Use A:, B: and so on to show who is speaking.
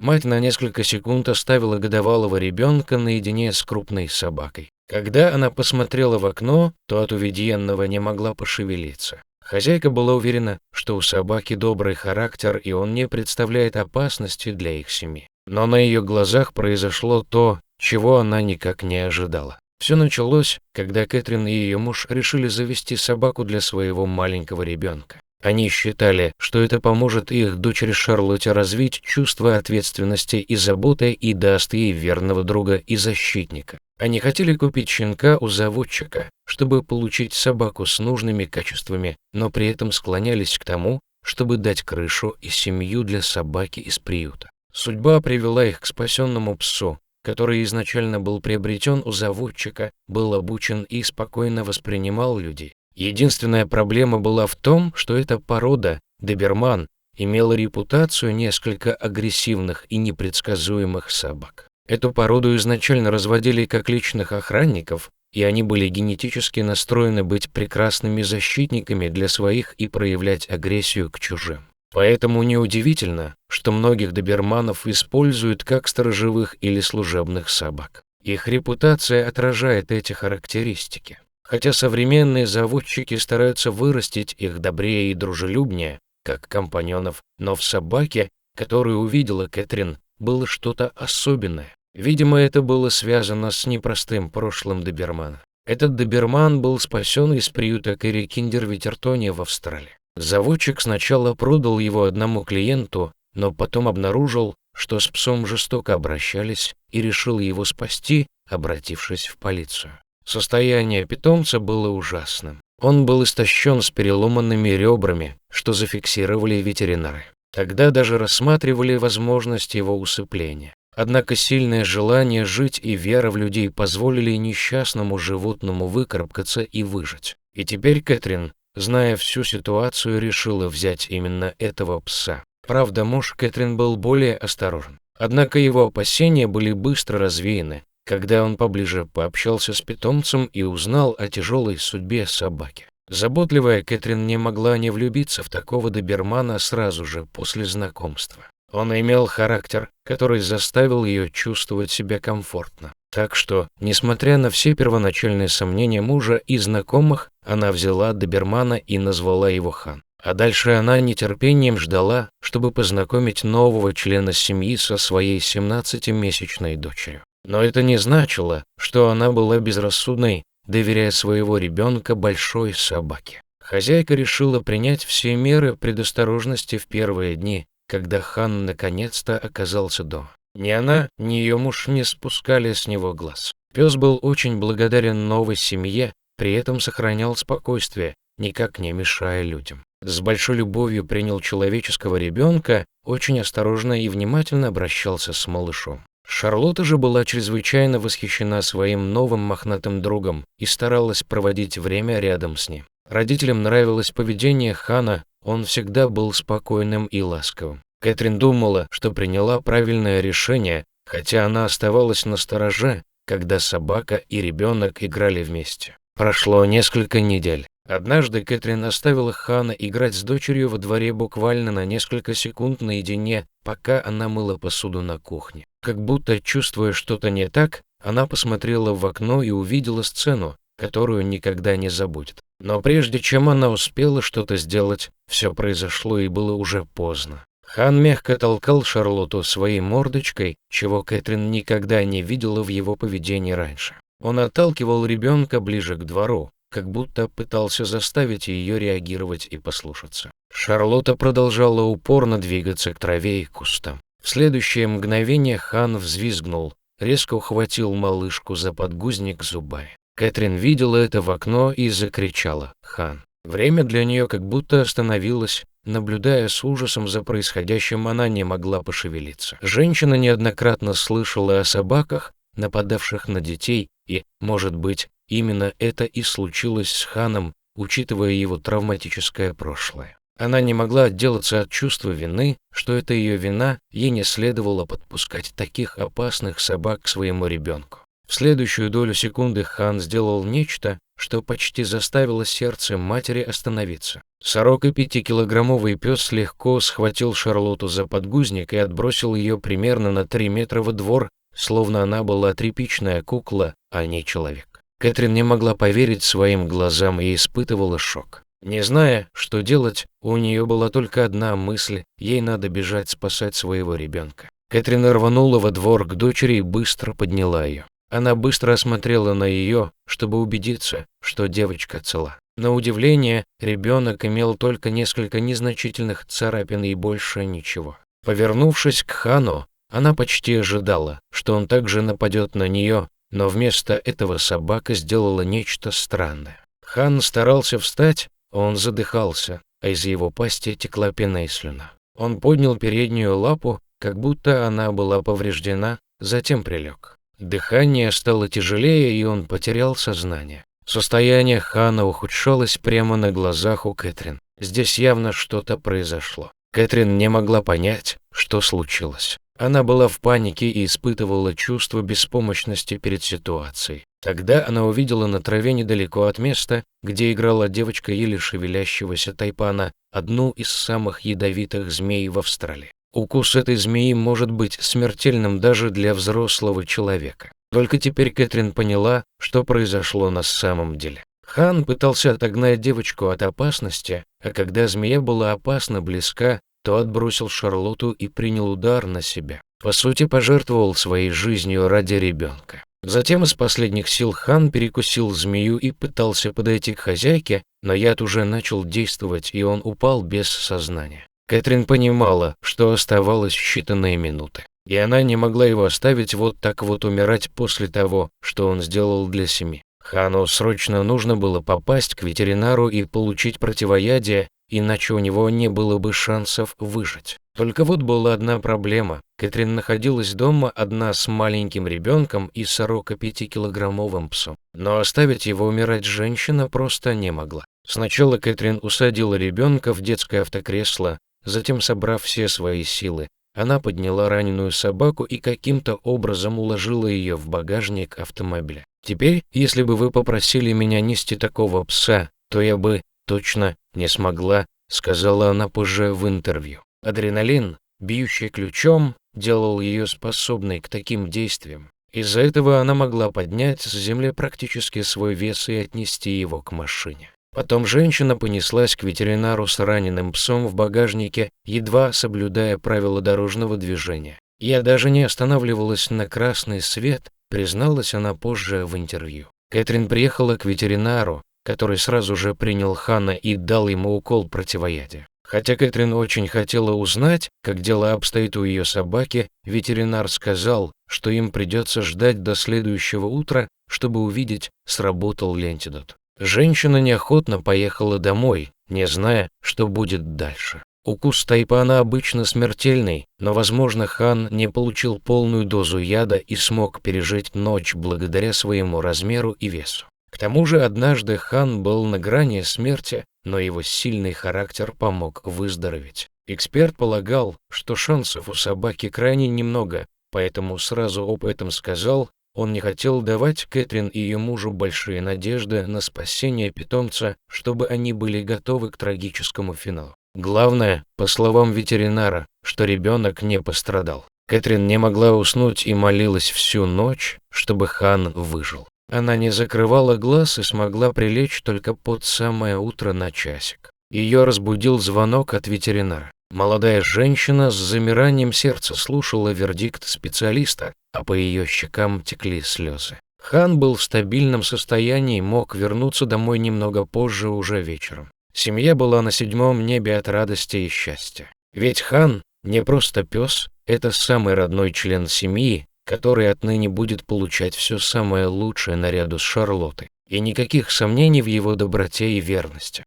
A: Мать на несколько секунд оставила годовалого ребенка наедине с крупной собакой. Когда она посмотрела в окно, то от увиденного не могла пошевелиться. Хозяйка была уверена, что у собаки добрый характер, и он не представляет опасности для их семьи. Но на ее глазах произошло то, чего она никак не ожидала. Все началось, когда Кэтрин и ее муж решили завести собаку для своего маленького ребенка. Они считали, что это поможет их дочери Шарлотте развить чувство ответственности и заботы и даст ей верного друга и защитника. Они хотели купить щенка у заводчика, чтобы получить собаку с нужными качествами, но при этом склонялись к тому, чтобы дать крышу и семью для собаки из приюта. Судьба привела их к спасенному псу, который изначально был приобретен у заводчика, был обучен и спокойно воспринимал людей. Единственная проблема была в том, что эта порода, доберман, имела репутацию несколько агрессивных и непредсказуемых собак. Эту породу изначально разводили как личных охранников, и они были генетически настроены быть прекрасными защитниками для своих и проявлять агрессию к чужим. Поэтому неудивительно, что многих доберманов используют как сторожевых или служебных собак. Их репутация отражает эти характеристики. Хотя современные заводчики стараются вырастить их добрее и дружелюбнее, как компаньонов, но в собаке, которую увидела Кэтрин, было что-то особенное. Видимо, это было связано с непростым прошлым добермана. Этот доберман был спасен из приюта Кэрри Киндер в Витертоне в Австралии. Заводчик сначала продал его одному клиенту, но потом обнаружил, что с псом жестоко обращались, и решил его спасти, обратившись в полицию. Состояние питомца было ужасным. Он был истощен с переломанными ребрами, что зафиксировали ветеринары. Тогда даже рассматривали возможность его усыпления. Однако сильное желание жить и вера в людей позволили несчастному животному выкарабкаться и выжить. И теперь Кэтрин, зная всю ситуацию, решила взять именно этого пса. Правда, муж Кэтрин был более осторожен. Однако его опасения были быстро развеяны, когда он поближе пообщался с питомцем и узнал о тяжелой судьбе собаки. Заботливая Кэтрин не могла не влюбиться в такого добермана сразу же после знакомства. Он имел характер, который заставил ее чувствовать себя комфортно. Так что, несмотря на все первоначальные сомнения мужа и знакомых, она взяла добермана и назвала его Хан. А дальше она нетерпением ждала, чтобы познакомить нового члена семьи со своей 17-месячной дочерью. Но это не значило, что она была безрассудной, доверяя своего ребенка большой собаке. Хозяйка решила принять все меры предосторожности в первые дни, когда Хан наконец-то оказался дома. Ни она, ни ее муж не спускали с него глаз. Пес был очень благодарен новой семье, при этом сохранял спокойствие, никак не мешая людям. С большой любовью принял человеческого ребенка, очень осторожно и внимательно обращался с малышом. Шарлотта же была чрезвычайно восхищена своим новым мохнатым другом и старалась проводить время рядом с ним. Родителям нравилось поведение Хана, он всегда был спокойным и ласковым. Кэтрин думала, что приняла правильное решение, хотя она оставалась настороже, когда собака и ребенок играли вместе. Прошло несколько недель. Однажды Кэтрин оставила Хана играть с дочерью во дворе буквально на несколько секунд наедине, пока она мыла посуду на кухне. Как будто чувствуя что-то не так, она посмотрела в окно и увидела сцену, которую никогда не забудет. Но прежде чем она успела что-то сделать, все произошло и было уже поздно. Хан мягко толкал Шарлотту своей мордочкой, чего Кэтрин никогда не видела в его поведении раньше. Он отталкивал ребенка ближе к двору, как будто пытался заставить ее реагировать и послушаться. Шарлотта продолжала упорно двигаться к траве и кустам. В следующее мгновение Хан взвизгнул, резко ухватил малышку за подгузник зубами. Кэтрин видела это в окно и закричала «Хан». Время для нее как будто остановилось. Наблюдая с ужасом за происходящим, она не могла пошевелиться. Женщина неоднократно слышала о собаках, нападавших на детей, и, может быть, именно это и случилось с Ханом, учитывая его травматическое прошлое. Она не могла отделаться от чувства вины, что это ее вина, ей не следовало подпускать таких опасных собак к своему ребенку. В следующую долю секунды Хан сделал нечто, что почти заставило сердце матери остановиться. 45-килограммовый пес легко схватил Шарлотту за подгузник и отбросил ее примерно на 3 метра во двор, словно она была тряпичная кукла, а не человек. Кэтрин не могла поверить своим глазам и испытывала шок. Не зная, что делать, у нее была только одна мысль – ей надо бежать спасать своего ребенка. Кэтрин рванула во двор к дочери и быстро подняла ее. Она быстро осмотрела на ее, чтобы убедиться, что девочка цела. На удивление, ребенок имел только несколько незначительных царапин и больше ничего. Повернувшись к Хану, она почти ожидала, что он также нападет на нее, но вместо этого собака сделала нечто странное. Хан старался встать, он задыхался, а из его пасти текла пена и слюна. Он поднял переднюю лапу, как будто она была повреждена, затем прилег. Дыхание стало тяжелее, и он потерял сознание. Состояние Хана ухудшалось прямо на глазах у Кэтрин. Здесь явно что-то произошло. Кэтрин не могла понять, что случилось. Она была в панике и испытывала чувство беспомощности перед ситуацией. Тогда она увидела на траве недалеко от места, где играла девочка еле шевелящегося тайпана, одну из самых ядовитых змей в Австралии. Укус этой змеи может быть смертельным даже для взрослого человека. Только теперь Кэтрин поняла, что произошло на самом деле. Хан пытался отогнать девочку от опасности, а когда змея была опасно близка, то отбросил Шарлотту и принял удар на себя. По сути, пожертвовал своей жизнью ради ребенка. Затем из последних сил Хан перекусил змею и пытался подойти к хозяйке, но яд уже начал действовать, и он упал без сознания. Кэтрин понимала, что оставалось считанные минуты, и она не могла его оставить вот так вот умирать после того, что он сделал для семьи. Хану срочно нужно было попасть к ветеринару и получить противоядие, иначе у него не было бы шансов выжить. Только вот была одна проблема. Кэтрин находилась дома одна с маленьким ребенком и 45-килограммовым псом. Но оставить его умирать женщина просто не могла. Сначала Кэтрин усадила ребенка в детское автокресло, затем, собрав все свои силы, она подняла раненую собаку и каким-то образом уложила ее в багажник автомобиля. «Теперь, если бы вы попросили меня нести такого пса, то я бы точно не смогла», — сказала она позже в интервью. Адреналин, бьющий ключом, делал ее способной к таким действиям. Из-за этого она могла поднять с земли практически свой вес и отнести его к машине. Потом женщина понеслась к ветеринару с раненым псом в багажнике, едва соблюдая правила дорожного движения. «Я даже не останавливалась на красный свет», призналась она позже в интервью. Кэтрин приехала к ветеринару, который сразу же принял Хана и дал ему укол противоядия. Хотя Кэтрин очень хотела узнать, как дела обстоят у ее собаки, ветеринар сказал, что им придется ждать до следующего утра, чтобы увидеть, сработал ли антидот. Женщина неохотно поехала домой, не зная, что будет дальше. Укус тайпана обычно смертельный, но, возможно, Хан не получил полную дозу яда и смог пережить ночь благодаря своему размеру и весу. К тому же однажды Хан был на грани смерти, но его сильный характер помог выздороветь. Эксперт полагал, что шансов у собаки крайне немного, поэтому сразу об этом сказал. Он не хотел давать Кэтрин и ее мужу большие надежды на спасение питомца, чтобы они были готовы к трагическому финалу. Главное, по словам ветеринара, что ребенок не пострадал. Кэтрин не могла уснуть и молилась всю ночь, чтобы Хан выжил. Она не закрывала глаз и смогла прилечь только под самое утро на часик. Ее разбудил звонок от ветеринара. Молодая женщина с замиранием сердца слушала вердикт специалиста, а по ее щекам текли слезы. Хан был в стабильном состоянии и мог вернуться домой немного позже, уже вечером. Семья была на 7-м небе от радости и счастья. Ведь Хан не просто пес, это самый родной член семьи, который отныне будет получать все самое лучшее наряду с Шарлоттой. И никаких сомнений в его доброте и верности.